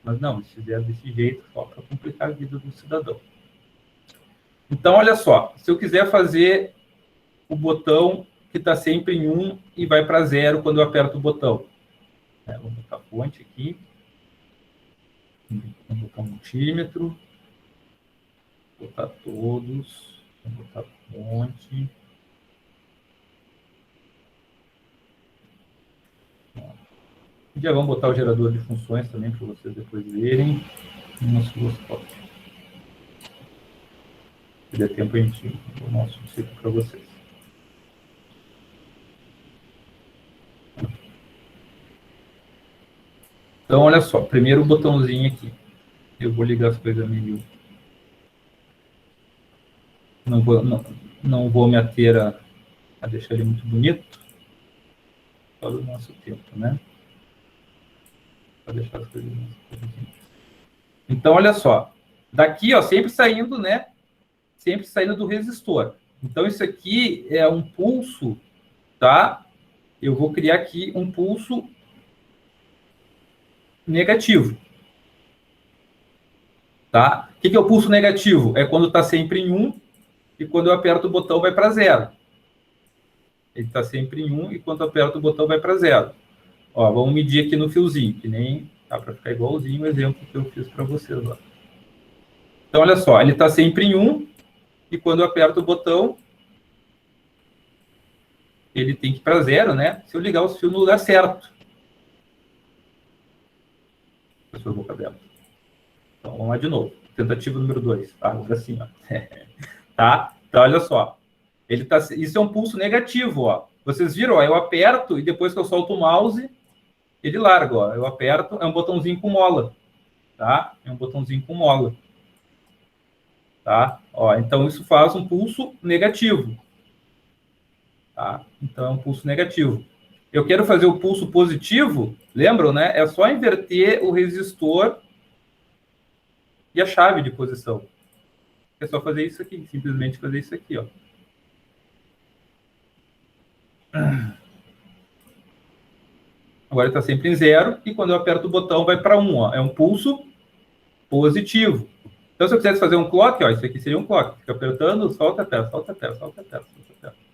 S1: Mas não, eles fizeram desse jeito só para complicar a vida do cidadão. Então, olha só, se eu quiser fazer o botão que está sempre em 1 e vai para 0 quando eu aperto o botão. Vou botar a fonte aqui. Vou botar um multímetro. Vou botar todos. Vou botar a fonte. Já vamos botar o gerador de funções também para vocês depois verem. Um osciloscópio. Se der tempo, a gente mostra isso aqui para vocês. Então, olha só. Primeiro o botãozinho aqui. Eu vou ligar as coisas meio... Não vou me ater a deixar ele muito bonito. Só do nosso tempo, né? Para deixar as coisas mais bonitinhas. Então, olha só. Daqui, ó, sempre saindo, né? Sempre saindo do resistor. Então, isso aqui é um pulso, tá? Eu vou criar aqui um pulso negativo. Tá? O que é o pulso negativo? É quando está sempre em 1 e quando eu aperto o botão vai para 0. Ele está sempre em 1 e quando eu aperto o botão vai para 0. Ó, vamos medir aqui no fiozinho, que nem dá para ficar igualzinho o exemplo que eu fiz para vocês lá. Então, olha só, ele está sempre em 1 e quando eu aperto o botão, ele tem que ir para 0, né? Se eu ligar os fios no lugar certo. Deixa eu boca aberta. Então, vamos lá de novo. Tentativa número 2. Agora sim, ó. Tá? Então, olha só. Ele tá, isso é um pulso negativo, ó. Vocês viram, ó, eu aperto e depois que eu solto o mouse, ele larga, ó. Eu aperto, é um botãozinho com mola. Tá? É um botãozinho com mola. Tá? Ó, então, isso faz um pulso negativo. Tá? Então, é um pulso negativo. Eu quero fazer o pulso positivo, lembram, né? É só inverter o resistor e a chave de posição. É só fazer isso aqui, simplesmente fazer isso aqui, ó. Agora está sempre em 0 e quando eu aperto o botão vai para 1, ó. É um pulso positivo. Então, se eu quisesse fazer um clock, ó, isso aqui seria um clock. Fica apertando, solta, aperta, solta, aperta, solta, aperta, solta, aperta.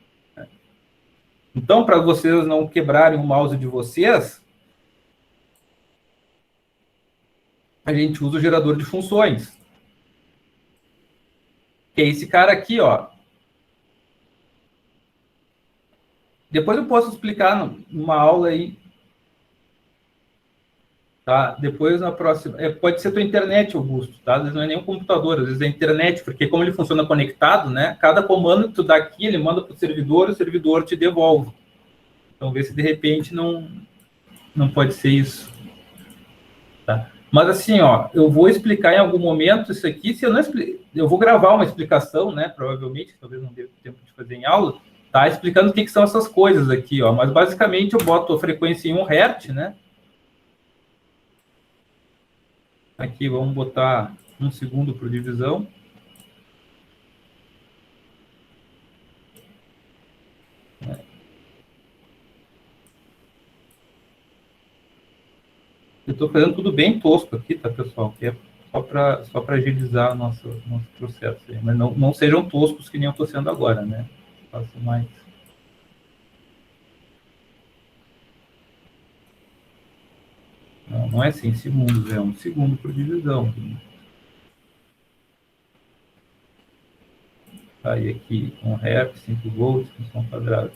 S1: Então, para vocês não quebrarem o mouse de vocês, a gente usa o gerador de funções. Que é esse cara aqui, ó. Depois eu posso explicar numa aula aí. Tá? Depois, na próxima... pode ser tua internet, Augusto, tá? Às vezes não é nem um computador, às vezes é a internet, porque como ele funciona conectado, né? Cada comando que tu dá aqui, ele manda para o servidor te devolve. Então, vê se de repente não pode ser isso. Tá? Mas assim, ó, eu vou explicar em algum momento isso aqui. Se eu não explicar, eu vou gravar uma explicação, né? Provavelmente, talvez não dê tempo de fazer em aula, tá? Explicando o que são essas coisas aqui, ó. Mas basicamente eu boto a frequência em 1 Hz, né? Aqui vamos botar 1 segundo por divisão. Eu estou fazendo tudo bem tosco aqui, tá, pessoal? Que é só para agilizar o nosso processo. Aí. Mas não sejam toscos que nem eu estou sendo agora, né? Faço mais. Não é assim, segundos, é 1 segundo por divisão. Aí aqui, 1 Hz, 5 volts, função quadrada.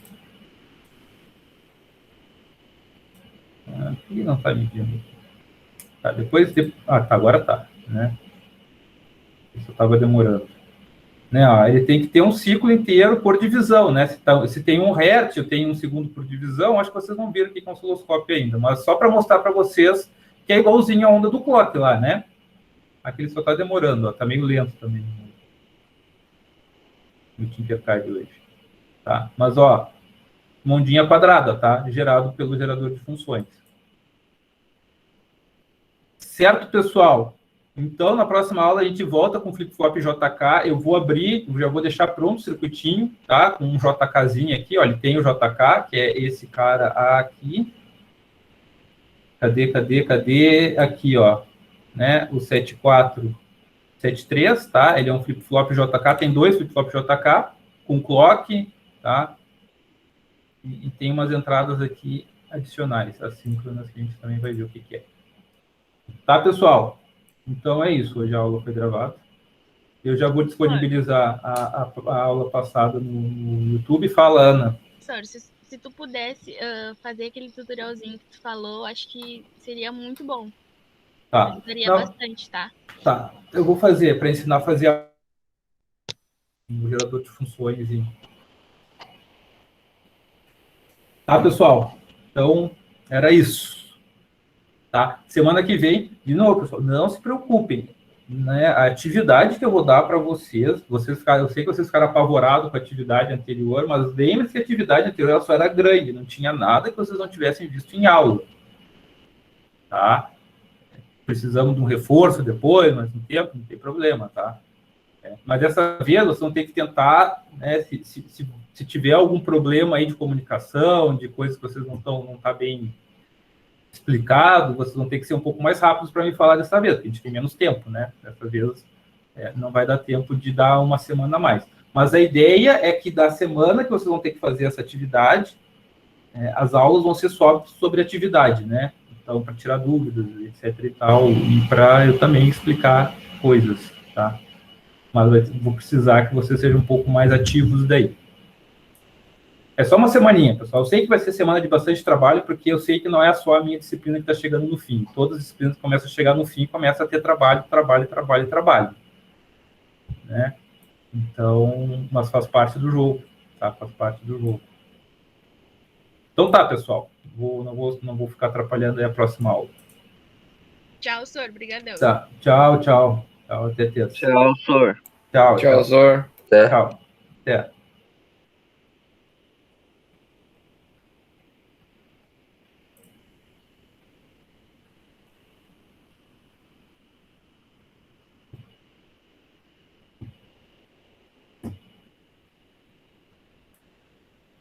S1: Aqui não está medindo. Tá, depois... tá, agora tá, né? Isso estava demorando. Né, ó, ele tem que ter um ciclo inteiro por divisão, né? Se tem 1 Hz, eu tenho 1 segundo por divisão, acho que vocês não viram aqui com o osciloscópio ainda, mas só para mostrar para vocês que é igualzinho a onda do clock lá, né? Aqui ele só está demorando, ó, tá meio lento também. no Tinkercad hoje. Tá? Mas, ó, ondinha quadrada, tá? Gerado pelo gerador de funções. Certo, pessoal? Então, na próxima aula, a gente volta com o flip-flop JK. Eu vou abrir, já vou deixar pronto o circuitinho, tá? Com um JKzinho aqui, ó. Ele tem o JK, que é esse cara aqui. Cadê? Aqui, ó. Né? O 7473, tá? Ele é um flip-flop JK. Tem 2 flip-flop JK com clock, tá? E tem umas entradas aqui adicionais, assíncronas, que a gente também vai ver o que é. Tá, pessoal? Então é isso. Hoje a aula foi gravada. Eu já vou disponibilizar a aula passada no YouTube. Fala, Ana.
S5: Professor, se tu pudesse fazer aquele tutorialzinho que tu falou, acho que seria muito bom.
S1: Tá.
S5: Ajudaria bastante, tá?
S1: Tá. Eu vou fazer, para ensinar a fazer o gerador de funções. Tá, pessoal? Então, era isso. Tá? Semana que vem, de novo, pessoal, não se preocupem. Né? A atividade que eu vou dar para vocês ficaram, eu sei que vocês ficaram apavorados com a atividade anterior, mas lembre-se que a atividade anterior ela só era grande, não tinha nada que vocês não tivessem visto em aula. Tá? Precisamos de um reforço depois, mas no tempo não tem problema, tá? Mas dessa vez vocês vão ter que tentar, né, se tiver algum problema aí de comunicação, de coisas que vocês não tá bem explicado, vocês vão ter que ser um pouco mais rápidos para me falar dessa vez, porque a gente tem menos tempo, né? Dessa vez não vai dar tempo de dar uma semana a mais. Mas a ideia é que da semana que vocês vão ter que fazer essa atividade, as aulas vão ser só sobre atividade, né? Então, para tirar dúvidas, etc e tal, e para eu também explicar coisas, tá? Mas vou precisar que vocês sejam um pouco mais ativos daí. É só uma semaninha, pessoal. Eu sei que vai ser semana de bastante trabalho, porque eu sei que não é só a minha disciplina que está chegando no fim. Todas as disciplinas que começam a chegar no fim, começam a ter trabalho. Né? Então, mas faz parte do jogo, tá? Faz parte do jogo. Então tá, pessoal. Não vou ficar atrapalhando aí a próxima aula.
S5: Tchau, senhor. Obrigadão.
S1: Tá. Tchau. Tchau, até terça.
S4: Tchau, senhor.
S1: Tchau,
S3: Zor.
S1: Tchau. Até.